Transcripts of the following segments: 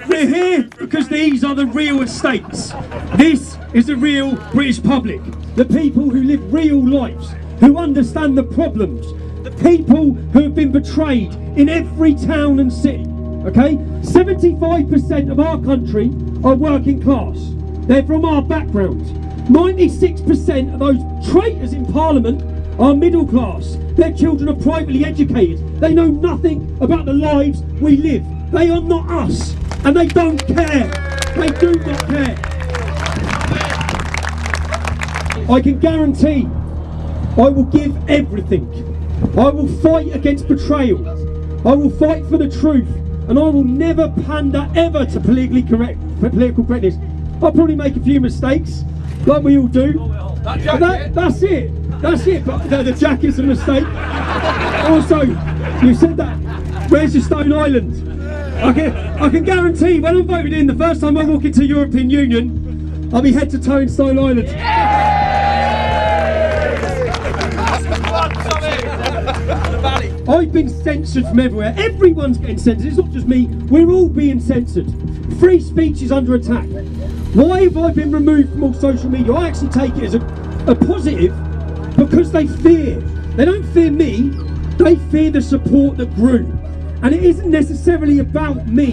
We're here because these are the real estates. This is the real British public. The people who live real lives, who understand the problems. The people who have been betrayed in every town and city. Okay? 75% of our country are working class. They're from our background. 96% of those traitors in Parliament are middle class. Their children are privately educated. They know nothing about the lives we live. They are not us, and they don't care. They do not care. I can guarantee I will give everything. I will fight against betrayal. I will fight for the truth, and I will never pander ever to political correctness. I'll probably make a few mistakes, like we all do. That's it. That's it. But the jacket's a mistake. Also, you said that. Where's your Stone Island? I can guarantee when I'm voted in, the first time I walk into the European Union, I'll be head to toe in Stone Island. I've been censored from everywhere. Everyone's getting censored. It's not just me. We're all being censored. Free speech is under attack. Why have I been removed from all social media? I actually take it as a positive because they fear. They don't fear me. They fear the support that grew. And it isn't necessarily about me.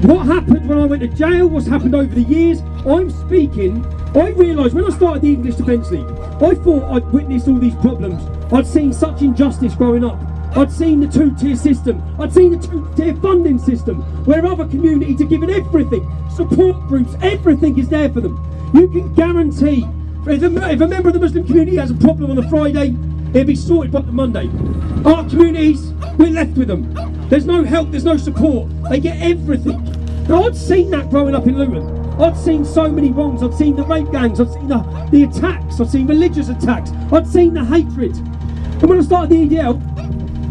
What happened when I went to jail, what's happened over the years, I'm speaking. I realised when I started the English Defence League, I thought I'd witnessed all these problems. I'd seen such injustice growing up. I'd seen the two-tier system. I'd seen the two-tier funding system, where other communities are given everything. Support groups, everything is there for them. You can guarantee, if a member of the Muslim community has a problem on a Friday, it'll be sorted by the Monday. Our communities, we're left with them. There's no help, there's no support. They get everything. Now, I'd seen that growing up in Luton. I'd seen so many wrongs. I'd seen the rape gangs. I'd seen the attacks. I'd seen religious attacks. I'd seen the hatred. And when I started the EDL,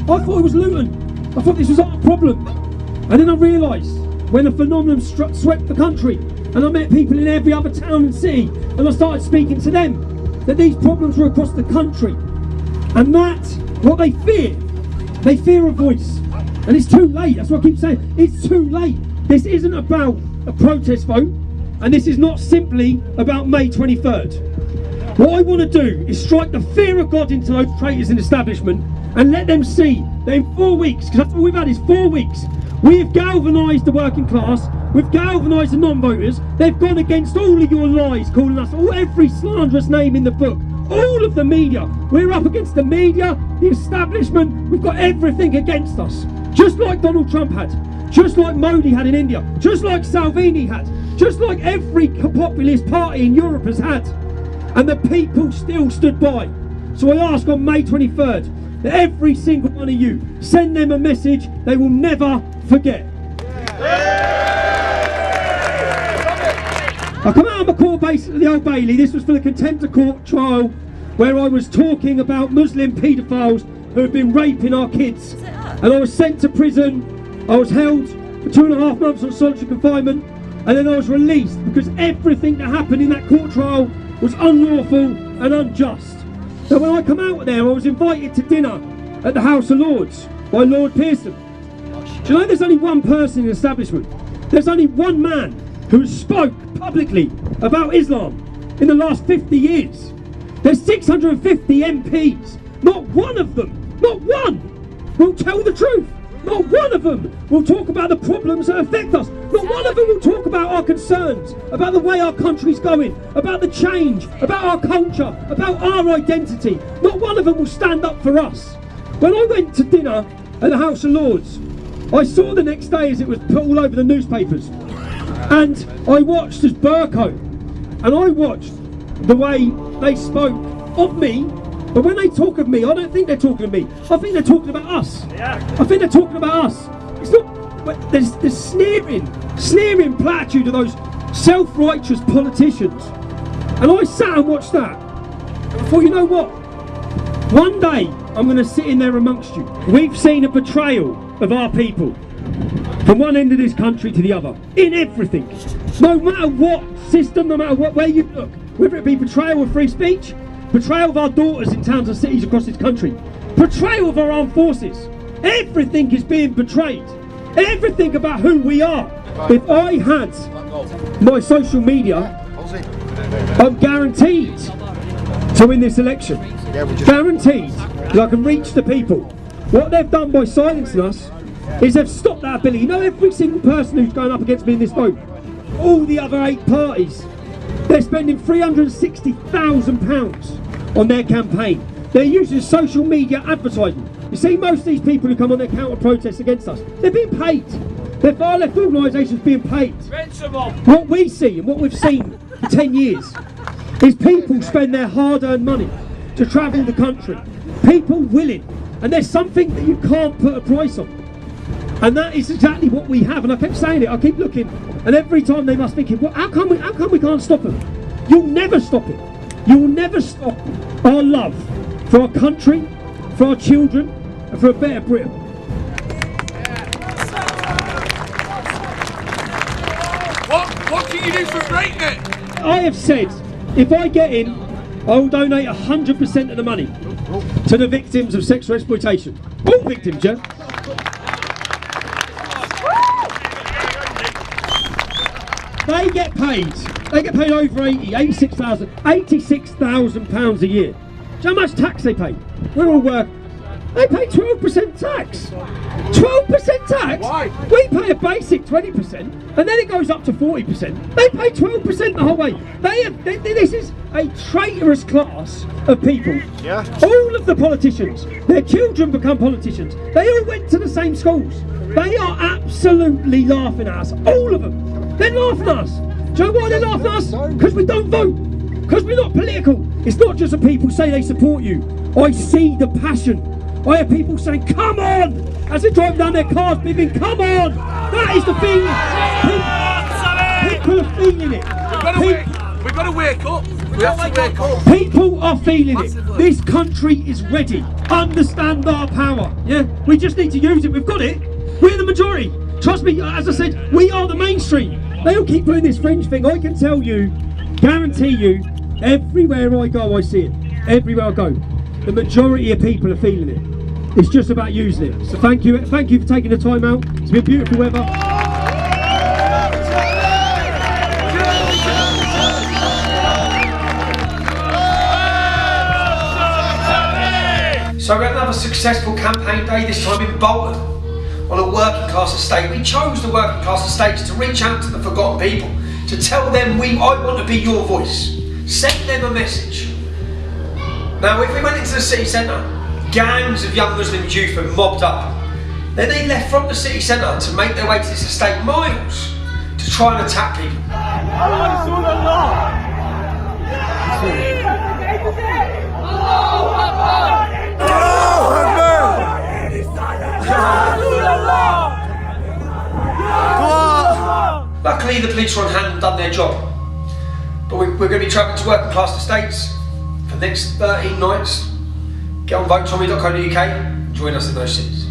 I thought it was Luton. I thought this was our problem. And then I realised when the phenomenon swept the country, and I met people in every other town and city, and I started speaking to them, that these problems were across the country. And that's what they fear. They fear a voice. And it's too late. That's what I keep saying. It's too late. This isn't about a protest vote, and this is not simply about May 23rd. What I want to do is strike the fear of God into those traitors in the establishment and let them see that in 4 weeks, because that's all we've had is 4 weeks, we have galvanised the working class, we've galvanised the non-voters, they've gone against all of your lies, calling us every slanderous name in the book, all of the media. We're up against the media, the establishment, we've got everything against us. Just like Donald Trump had, just like Modi had in India, just like Salvini had, just like every populist party in Europe has had. And the people still stood by. So I ask on May 23rd that every single one of you send them a message they will never forget. I come out of my court base at the Old Bailey. This was for the contempt of court trial where I was talking about Muslim paedophiles who have been raping our kids. And I was sent to prison. I was held for 2.5 months on solitary confinement, and then I was released because everything that happened in that court trial was unlawful and unjust. So when I come out there, I was invited to dinner at the House of Lords by Lord Pearson. Do you know there's only one person in the establishment? There's only one man who has spoke publicly about Islam in the last 50 years. There's 650 MPs. Not one of them, not one, will tell the truth. Not one of them will talk about the problems that affect us. Not one of them will talk about our concerns, about the way our country's going, about the change, about our culture, about our identity. Not one of them will stand up for us. When I went to dinner at the House of Lords, I saw the next day as it was put all over the newspapers. And I watched as Berko, and I watched the way they spoke of me. But when they talk of me, I don't think they're talking of me. I think they're talking about us. I think they're talking about us. It's not. But there's sneering platitude of those self-righteous politicians. And I sat and watched that. And I thought, you know what? One day I'm going to sit in there amongst you. We've seen a betrayal of our people from one end of this country to the other, in everything. No matter what system, no matter what way you look, whether it be betrayal of free speech, betrayal of our daughters in towns and cities across this country, betrayal of our armed forces. Everything is being betrayed. Everything about who we are. If I had my social media, I'm guaranteed to win this election. Guaranteed, because I can reach the people. What they've done by silencing us is they've stopped that ability. You know, every single person who's going up against me in this vote, all the other 8 parties, they're spending £360,000 on their campaign. They're using social media advertising. You see, most of these people who come on their counter-protests against us, they're being paid. They're far-left organisations being paid. What we see and what we've seen for 10 years is people spend their hard-earned money to travel the country. People willing. And there's something that you can't put a price on. And that is exactly what we have. And I kept saying it, I keep looking, and every time they must think, well, how come we can't stop them? You'll never stop it. You will never stop our love for our country, for our children, and for a better Britain. What can you do for breaking it? I have said, if I get in, I will donate 100% of the money to the victims of sexual exploitation. All victims, yeah? They get paid. They get paid over 86,000 pounds a year. Do you know how much tax they pay? We're all work. They pay 12% tax. 12% tax? Why? We pay a basic 20%, and then it goes up to 40%. They pay 12% the whole way. This is a traitorous class of people. Yeah. All of the politicians, their children become politicians. They all went to the same schools. They are absolutely laughing at us. All of them. They're laughing at us. Do you know why they're laughing at us? Because we don't vote. Because we're not political. It's not just the people say they support you. I see the passion. I hear people saying, come on! As they drive down their cars, beeping, come on! That is the thing. People are feeling it. We've got to wake up. We have to wake up. People are feeling it. This country is ready. Understand our power. Yeah? We just need to use it. We've got it. We're the majority. Trust me, as I said, we are the mainstream. They all keep doing this fringe thing. I can tell you, guarantee you, everywhere I go, I see it. Everywhere I go. The majority of people are feeling it. It's just about using it. So thank you for taking the time out. It's been beautiful weather. So we had another successful campaign day, this time in Bolton, on a working class estate. We chose the working class estates to reach out to the forgotten people, to tell them I want to be your voice. Send them a message. Now, if we went into the city centre, gangs of young Muslim youth were mobbed up. Then they left from the city centre to make their way to this estate miles to try and attack people. Luckily, the police were on hand and done their job. But we're going to be travelling to working class estates for the next 13 nights. Get on votetommy.co.uk and join us in those cities.